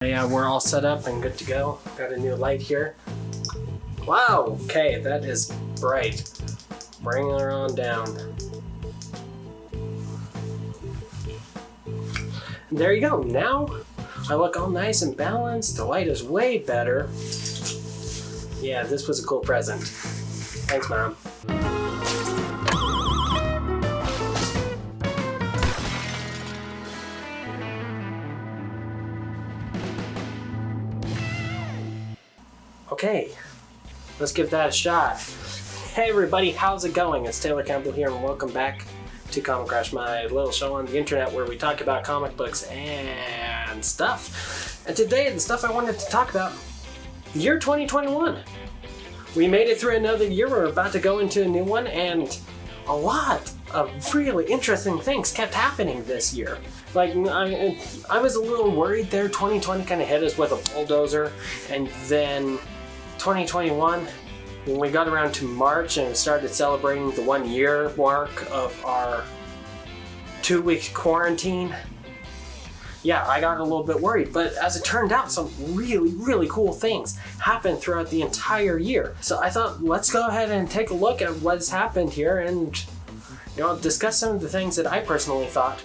Yeah, we're all set up and good to go. Got a new light here. Wow, okay, that is bright. Bring her on down. And there you go. Now I look all nice and balanced. The light is way better. Yeah, this was a cool present. Thanks, Mom. Okay, let's give that a shot. Hey everybody, how's it going? It's Taylor Campbell here and welcome back to Comic Crash, my little show on the internet where we talk about comic books and stuff. And today, the stuff I wanted to talk about, the year 2021. We made it through another year, we're about to go into a new one, and a lot of really interesting things kept happening this year. Like, I was a little worried there. 2020 kind of hit us with a bulldozer, and then 2021, when we got around to March and started celebrating the 1 year mark of our 2-week quarantine, yeah, I got a little bit worried. But as it turned out, some really, really cool things happened throughout the entire year. So I thought, let's go ahead and take a look at what's happened here and, discuss some of the things that I personally thought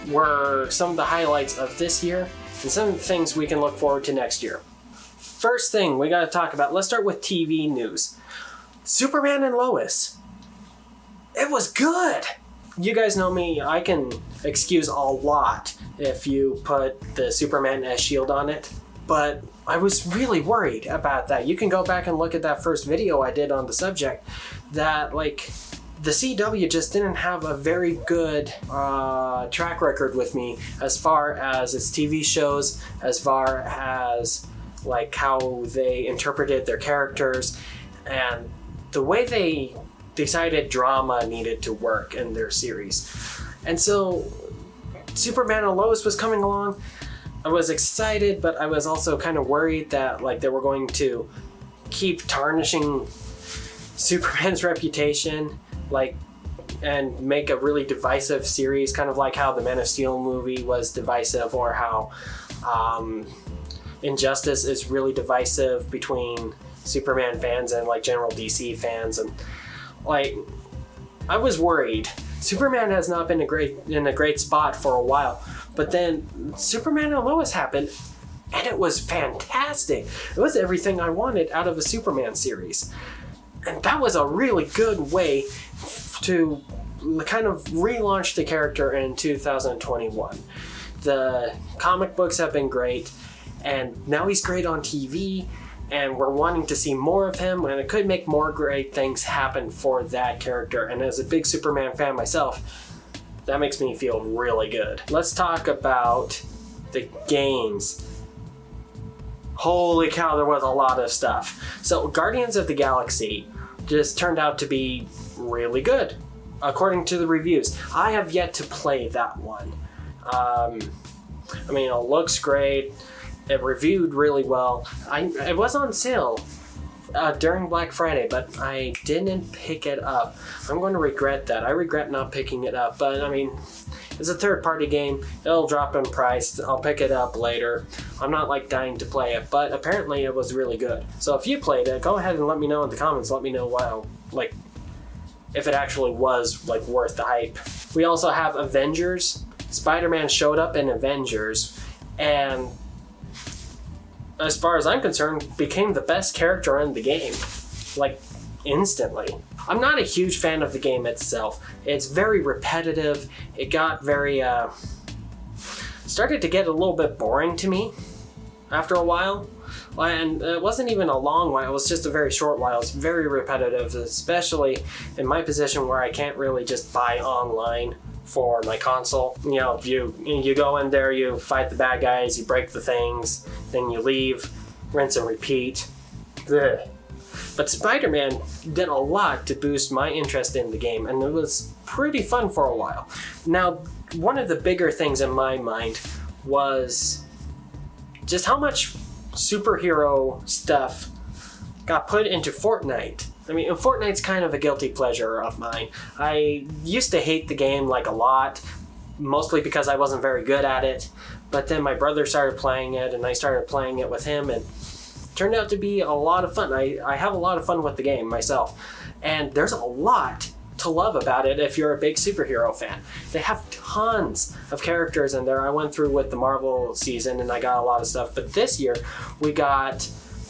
were some of the highlights of this year and some of the things we can look forward to next year. First thing we got to talk about, let's start with TV news. Superman and Lois. It was good. You guys know me, I can excuse a lot if you put the Superman as shield on it, but I was really worried about that. You can go back and look at that first video I did on the subject, that the CW just didn't have a very good track record with me as far as its TV shows, as far as how they interpreted their characters, and the way they decided drama needed to work in their series. And so Superman and Lois was coming along. I was excited, but I was also kind of worried that they were going to keep tarnishing Superman's reputation, and make a really divisive series, kind of like how the Man of Steel movie was divisive, or how Injustice is really divisive between Superman fans and general DC fans. And I was worried. Superman has not been in a great spot for a while, but then Superman and Lois happened, and it was fantastic. It was everything I wanted out of a Superman series. And that was a really good way to kind of relaunch the character in 2021. The comic books have been great, and now he's great on TV, and we're wanting to see more of him, and it could make more great things happen for that character. And as a big Superman fan myself, that makes me feel really good. Let's talk about the games. Holy cow, there was a lot of stuff. So Guardians of the Galaxy just turned out to be really good, according to the reviews. I have yet to play that one. It looks great. It reviewed really well. It was on sale during Black Friday, but I didn't pick it up. I'm going to regret that. I regret not picking it up, but it's a third-party game. It'll drop in price. I'll pick it up later. I'm not dying to play it, but apparently it was really good. So if you played it, go ahead and let me know in the comments. Let me know if it actually was worth the hype. We also have Avengers. Spider-Man showed up in Avengers, and as far as I'm concerned, became the best character in the game, instantly. I'm not a huge fan of the game itself. It's very repetitive. It got very, started to get a little bit boring to me after a while. And it wasn't even a long while, it was just a very short while. It's very repetitive, especially in my position where I can't really just buy online for my console. You go in there, you fight the bad guys, you break the things, then you leave, rinse and repeat. Ugh. But Spider-Man did a lot to boost my interest in the game, and it was pretty fun for a while. Now, one of the bigger things in my mind was just how much superhero stuff got put into Fortnite. Fortnite's kind of a guilty pleasure of mine. I used to hate the game a lot, mostly because I wasn't very good at it. But then my brother started playing it, and I started playing it with him, and it turned out to be a lot of fun. I have a lot of fun with the game myself, and there's a lot to love about it if you're a big superhero fan. They have tons of characters in there. I went through with the Marvel season, and I got a lot of stuff, but this year we got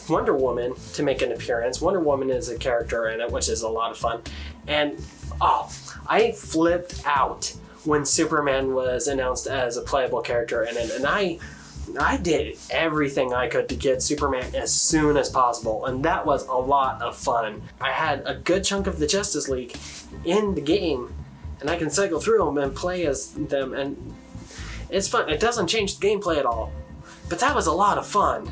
Wonder Woman to make an appearance. Wonder Woman is a character in it, which is a lot of fun. And I flipped out when Superman was announced as a playable character in it, and I did everything I could to get Superman as soon as possible, and that was a lot of fun. I had a good chunk of the Justice League in the game, and I can cycle through them and play as them, and it's fun. It doesn't change the gameplay at all, but that was a lot of fun.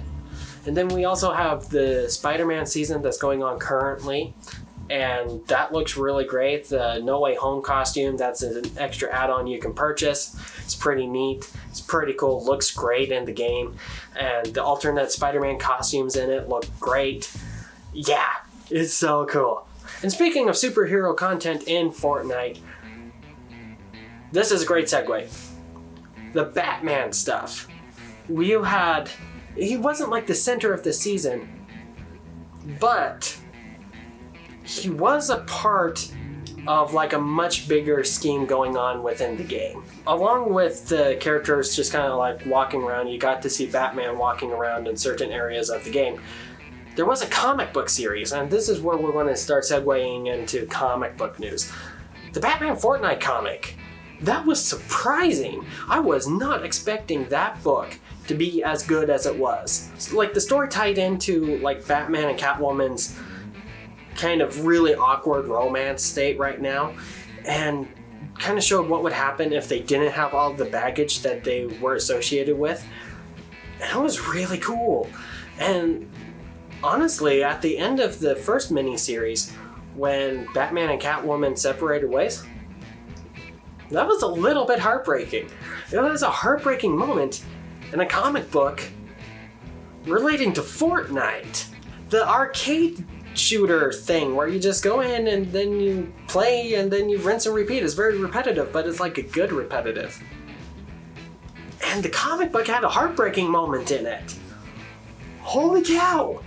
And then we also have the Spider-Man season that's going on currently, and that looks really great. The No Way Home costume, that's an extra add-on you can purchase. It's pretty neat. It's pretty cool. Looks great in the game. And the alternate Spider-Man costumes in it look great. Yeah, it's so cool. And speaking of superhero content in Fortnite, this is a great segue. The Batman stuff. He wasn't like the center of the season, but he was a part of like a much bigger scheme going on within the game. Along with the characters just kind of like walking around, you got to see Batman walking around in certain areas of the game. There was a comic book series, and this is where we're going to start segueing into comic book news. The Batman Fortnite comic. That was surprising. I was not expecting that book to be as good as it was. Like, the story tied into like Batman and Catwoman's kind of really awkward romance state right now, and kind of showed what would happen if they didn't have all the baggage that they were associated with. And it was really cool. And honestly, at the end of the first miniseries, when Batman and Catwoman separated ways, that was a little bit heartbreaking. It was a heartbreaking moment in a comic book relating to Fortnite. The arcade shooter thing where you just go in and then you play and then you rinse and repeat is very repetitive, but it's like a good repetitive. And the comic book had a heartbreaking moment in it. Holy cow!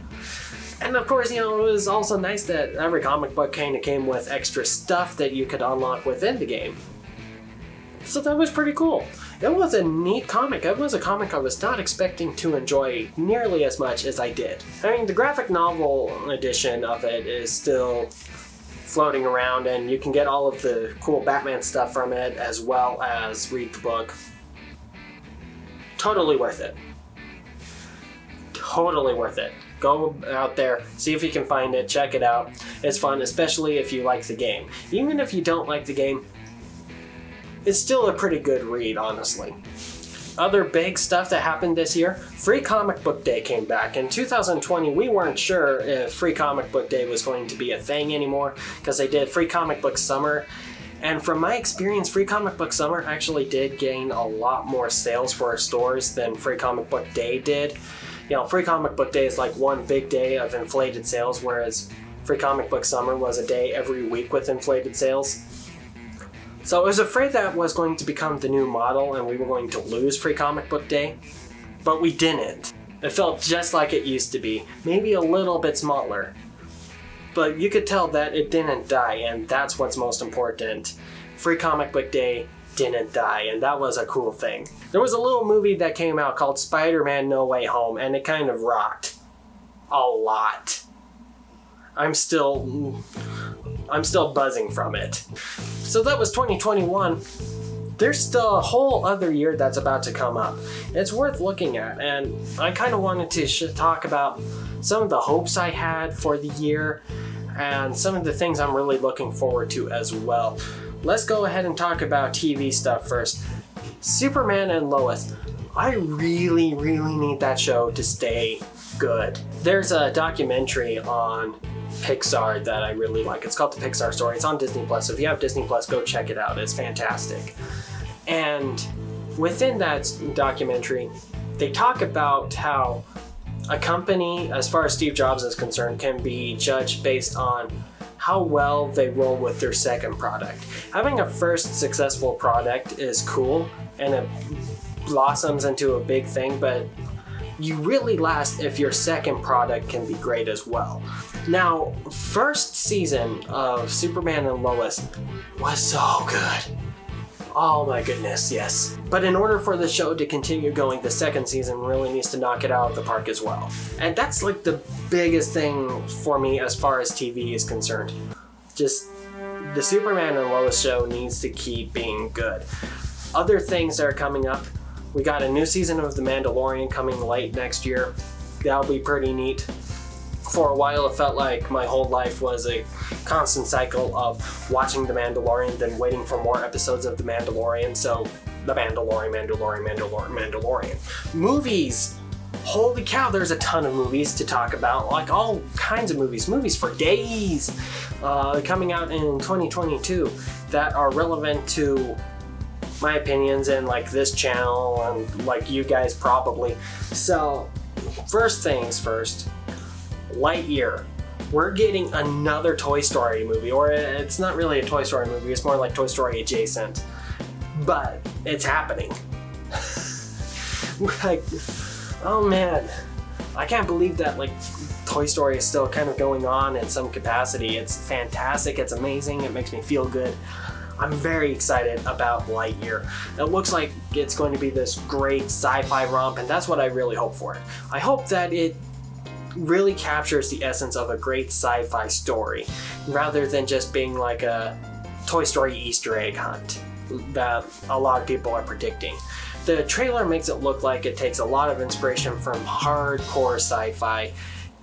And of course, it was also nice that every comic book kind of came with extra stuff that you could unlock within the game. So that was pretty cool. It was a neat comic. It was a comic I was not expecting to enjoy nearly as much as I did. I mean, the graphic novel edition of it is still floating around, and you can get all of the cool Batman stuff from it as well as read the book. Totally worth it. Totally worth it. Go out there, see if you can find it, check it out. It's fun, especially if you like the game. Even if you don't like the game, it's still a pretty good read, honestly. Other big stuff that happened this year, Free Comic Book Day came back. In 2020, we weren't sure if Free Comic Book Day was going to be a thing anymore, because they did Free Comic Book Summer. And from my experience, Free Comic Book Summer actually did gain a lot more sales for our stores than Free Comic Book Day did. Free Comic Book Day is like one big day of inflated sales, whereas Free Comic Book Summer was a day every week with inflated sales. So I was afraid that was going to become the new model and we were going to lose Free Comic Book Day, but we didn't. It felt just like it used to be, maybe a little bit smaller. But you could tell that it didn't die, and that's what's most important. Free Comic Book Day didn't die, and that was a cool thing. There was a little movie that came out called Spider-Man No Way Home, and it kind of rocked. A lot. I'm still buzzing from it. So that was 2021. There's still a whole other year that's about to come up. It's worth looking at, and I kind of wanted to talk about some of the hopes I had for the year and some of the things I'm really looking forward to as well. Let's go ahead and talk about TV stuff first. Superman and Lois. I really, really need that show to stay good. There's a documentary on Pixar that I really like. It's called The Pixar Story. It's on Disney Plus. So if you have Disney Plus, go check it out. It's fantastic. And within that documentary, they talk about how a company, as far as Steve Jobs is concerned, can be judged based on how well they roll with their second product. Having a first successful product is cool, and it blossoms into a big thing, but you really last if your second product can be great as well. Now, first season of Superman and Lois was so good. Oh my goodness, yes. But in order for the show to continue going, the second season really needs to knock it out of the park as well. And that's like the biggest thing for me as far as TV is concerned. Just the Superman and Lois show needs to keep being good. Other things that are coming up, we got a new season of The Mandalorian coming late next year. That'll be pretty neat. For a while, it felt like my whole life was a constant cycle of watching The Mandalorian, then waiting for more episodes of The Mandalorian. So, The Mandalorian. Movies! Holy cow, there's a ton of movies to talk about. Like all kinds of movies. Movies for days! Coming out in 2022 that are relevant to my opinions and like this channel and like you guys probably. So, first things first. Lightyear. We're getting another Toy Story movie, or it's not really a Toy Story movie, it's more like Toy Story adjacent. But it's happening. Like, oh man. I can't believe that like Toy Story is still kind of going on in some capacity. It's fantastic, it's amazing, it makes me feel good. I'm very excited about Lightyear. It looks like it's going to be this great sci-fi romp, and that's what I really hope for. I hope that it really captures the essence of a great sci-fi story rather than just being like a Toy Story Easter egg hunt that a lot of people are predicting. The trailer makes it look like it takes a lot of inspiration from hardcore sci-fi,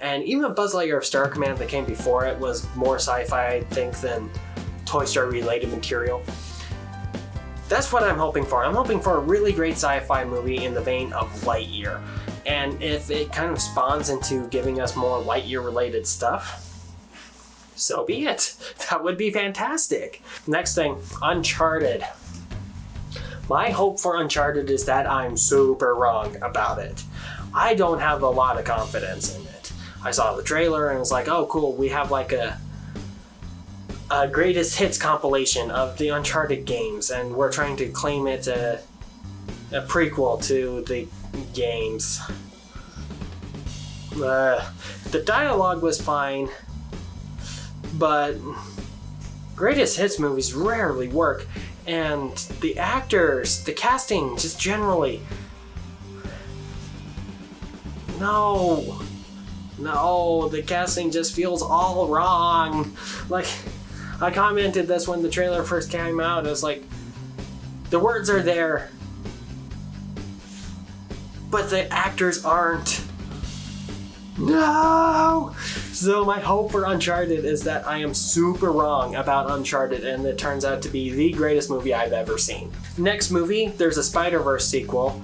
and even Buzz Lightyear of Star Command that came before it was more sci-fi, I think, than Toy Story related material. That's what I'm hoping for. I'm hoping for a really great sci-fi movie in the vein of Lightyear. And if it kind of spawns into giving us more Lightyear related stuff, so be it. That would be fantastic. Next thing, Uncharted. My hope for Uncharted is that I'm super wrong about it. I don't have a lot of confidence in it. I saw the trailer and was like, oh cool, we have like a greatest hits compilation of the Uncharted games, and we're trying to claim it a prequel to the games. The dialogue was fine, but greatest hits movies rarely work, and the actors, the casting, just generally, no, the casting just feels all wrong. Like, I commented this when the trailer first came out. It was like, the words are there, but the actors aren't. No! So my hope for Uncharted is that I am super wrong about Uncharted and it turns out to be the greatest movie I've ever seen. Next movie, there's a Spider-Verse sequel.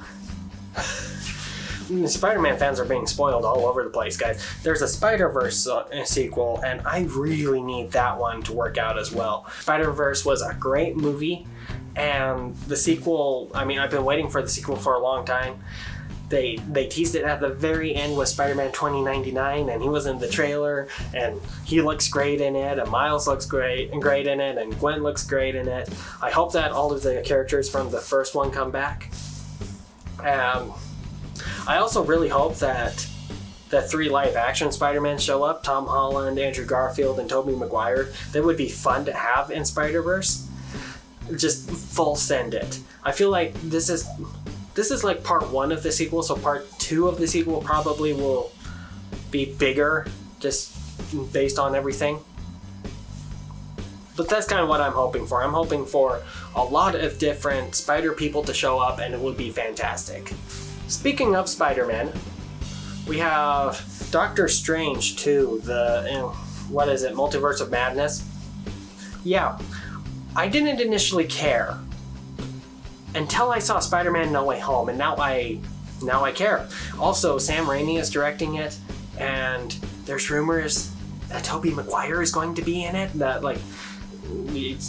Spider-Man fans are being spoiled all over the place, guys. There's a Spider-Verse sequel, and I really need that one to work out as well. Spider-Verse was a great movie, and the sequel, I mean, I've been waiting for the sequel for a long time. They teased it at the very end with Spider-Man 2099, and he was in the trailer, and he looks great in it, and Miles looks great in it, and Gwen looks great in it. I hope that all of the characters from the first one come back. I also really hope that the 3 live-action Spider-Man show up, Tom Holland, Andrew Garfield, and Tobey Maguire. They would be fun to have in Spider-Verse. Just full send it. I feel like this is like part 1 of the sequel, so part 2 of the sequel probably will be bigger, just based on everything. But that's kind of what I'm hoping for. I'm hoping for a lot of different Spider people to show up, and it would be fantastic. Speaking of Spider-Man, we have Doctor Strange 2, what is it, Multiverse of Madness? Yeah, I didn't initially care until I saw Spider-Man No Way Home, and now I care. Also, Sam Raimi is directing it, and there's rumors that Tobey Maguire is going to be in it, that like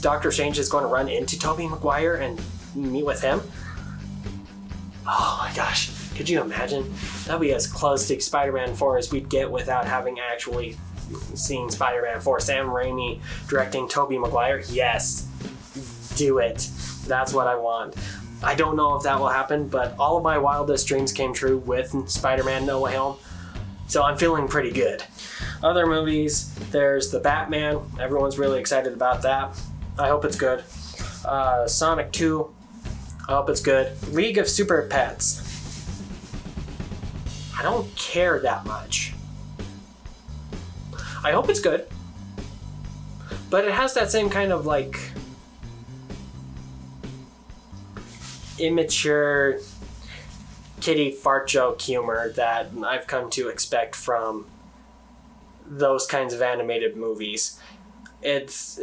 Doctor Strange is going to run into Tobey Maguire and meet with him. Oh my gosh, could you imagine? That'd be as close to Spider-Man 4 as we'd get without having actually seen Spider-Man 4. Sam Raimi directing Tobey Maguire? Yes, do it. That's what I want. I don't know if that will happen, but all of my wildest dreams came true with Spider-Man No Way Home. So I'm feeling pretty good. Other movies, there's The Batman. Everyone's really excited about that. I hope it's good. Sonic 2. I hope it's good. League of Super Pets. I don't care that much. I hope it's good. But it has that same kind of like immature kitty fart joke humor that I've come to expect from those kinds of animated movies. It's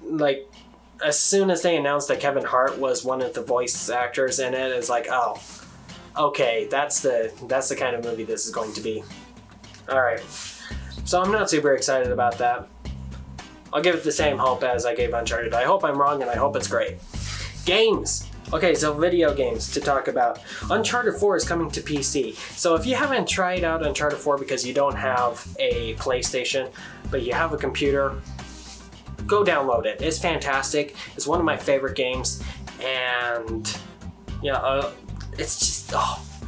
like as soon as they announced that Kevin Hart was one of the voice actors in it, it's like, oh, okay, that's the kind of movie this is going to be. All right, so I'm not super excited about that. I'll give it the same hope as I gave Uncharted. I hope I'm wrong, and I hope it's great. Games. Okay, so video games to talk about. Uncharted 4 is coming to PC. So if you haven't tried out Uncharted 4 because you don't have a PlayStation, but you have a computer, go download it. It's fantastic. It's one of my favorite games. And yeah, it's just,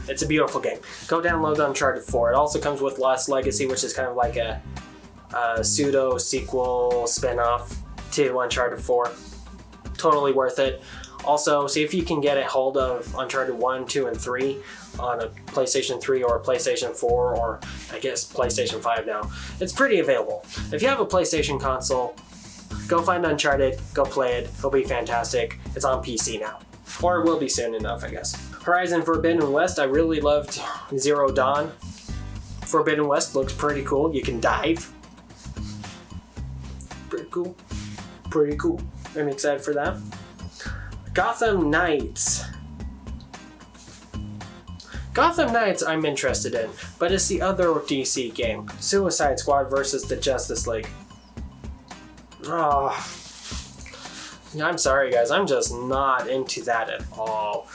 it's a beautiful game. Go download Uncharted 4. It also comes with Lost Legacy, which is kind of like a pseudo sequel spin-off to Uncharted 4. Totally worth it. Also, see if you can get a hold of Uncharted 1, 2, and 3 on a PlayStation 3 or a PlayStation 4 or I guess PlayStation 5 now. It's pretty available. If you have a PlayStation console, go find Uncharted, go play it. It'll be fantastic. It's on PC now. Or it will be soon enough, I guess. Horizon Forbidden West, I really loved Zero Dawn. Forbidden West looks pretty cool. You can dive. Pretty cool. Pretty cool. I'm excited for that. Gotham Knights. Gotham Knights I'm interested in, but it's the other DC game. Suicide Squad versus the Justice League. Oh, I'm sorry guys, I'm just not into that at all.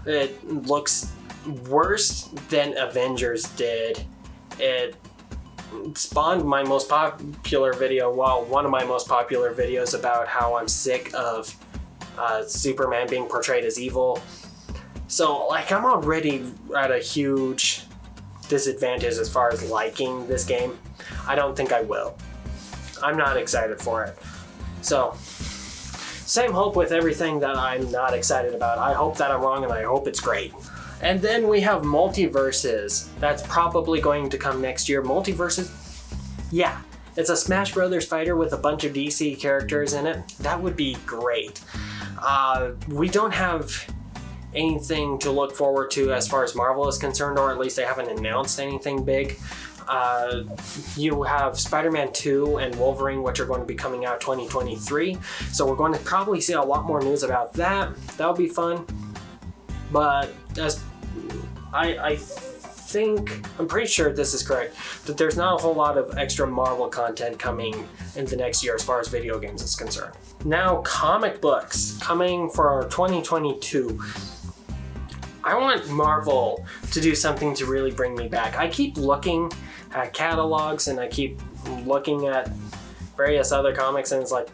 It looks worse than Avengers did. It spawned my most popular video, well, one of my most popular videos about how I'm sick of Superman being portrayed as evil. So, like, I'm already at a huge disadvantage as far as liking this game. I don't think I will. I'm not excited for it. So, same hope with everything that I'm not excited about. I hope that I'm wrong and I hope it's great. And then we have Multiverses. That's probably going to come next year. Multiverses? Yeah. It's a Smash Brothers fighter with a bunch of DC characters in it. That would be great. We don't have anything to look forward to as far as Marvel is concerned, or at least they haven't announced anything big. You have Spider-Man 2 and Wolverine, which are going to be coming out 2023. So we're going to probably see a lot more news about that. That'll be fun. But as I think, I'm pretty sure this is correct, that there's not a whole lot of extra Marvel content coming in the next year as far as video games is concerned. Now, comic books coming for 2022. I want Marvel to do something to really bring me back. I keep looking at catalogs and I keep looking at various other comics, and it's like,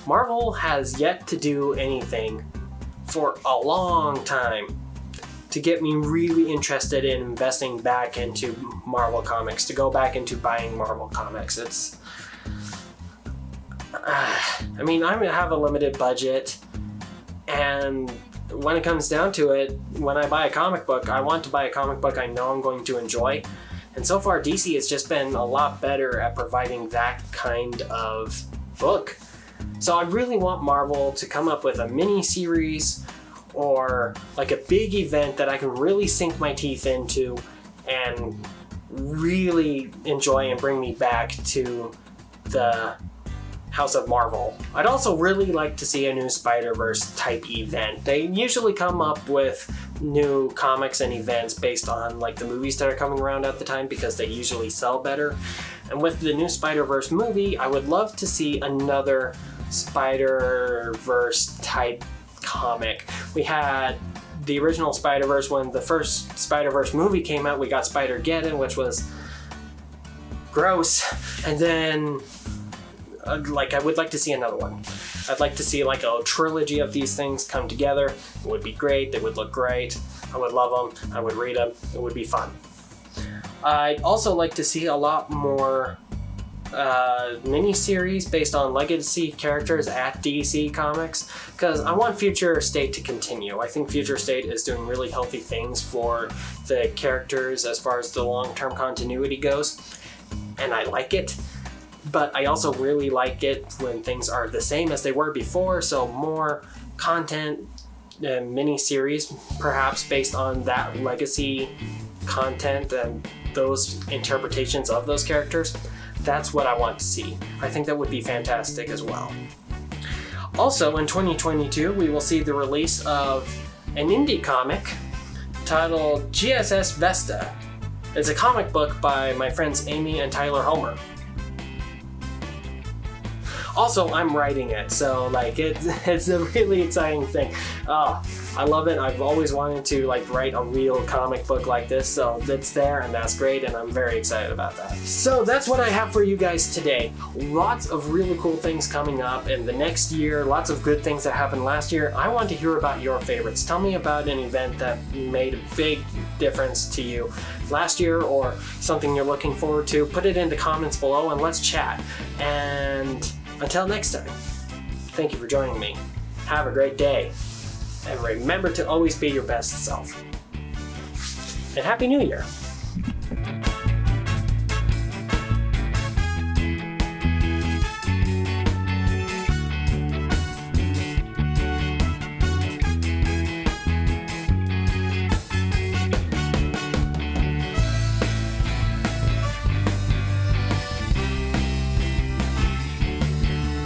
Marvel has yet to do anything for a long time to get me really interested in investing back into Marvel Comics, to go back into buying Marvel Comics. It's, I mean, I have a limited budget, and when it comes down to it, when I buy a comic book, I want to buy a comic book I know I'm going to enjoy. And so far, DC has just been a lot better at providing that kind of book. So I really want Marvel to come up with a mini-series or like a big event that I can really sink my teeth into and really enjoy and bring me back to the House of Marvel. I'd also really like to see a new Spider-Verse type event. They usually come up with new comics and events based on like the movies that are coming around at the time because they usually sell better. And with the new Spider-Verse movie, I would love to see another Spider-Verse type comic. We had the original Spider-Verse when the first Spider-Verse movie came out. We got Spider-Geddon, which was gross, and then I would like to see another one. I'd like to see like a trilogy of these things come together. It would be great. They would look great. I would love them. I would read them. It would be fun. I'd also like to see a lot more mini-series based on legacy characters at DC Comics, because I want Future State to continue. I think Future State is doing really healthy things for the characters as far as the long-term continuity goes, and I like it. But I also really like it when things are the same as they were before, so more content, mini-series perhaps based on that legacy content and those interpretations of those characters. That's what I want to see. I think that would be fantastic as well. Also, in 2022, we will see the release of an indie comic titled GSS Vesta. It's a comic book by my friends Amy and Tyler Homer. Also, I'm writing it, so like it's a really exciting thing. I love it. I've always wanted to like write a real comic book like this, so it's there and that's great, and I'm very excited about that. So that's what I have for you guys today. Lots of really cool things coming up in the next year, lots of good things that happened last year. I want to hear about your favorites. Tell me about an event that made a big difference to you last year or something you're looking forward to. Put it in the comments below and let's chat. And until next time, thank you for joining me. Have a great day. And remember to always be your best self. And Happy New Year!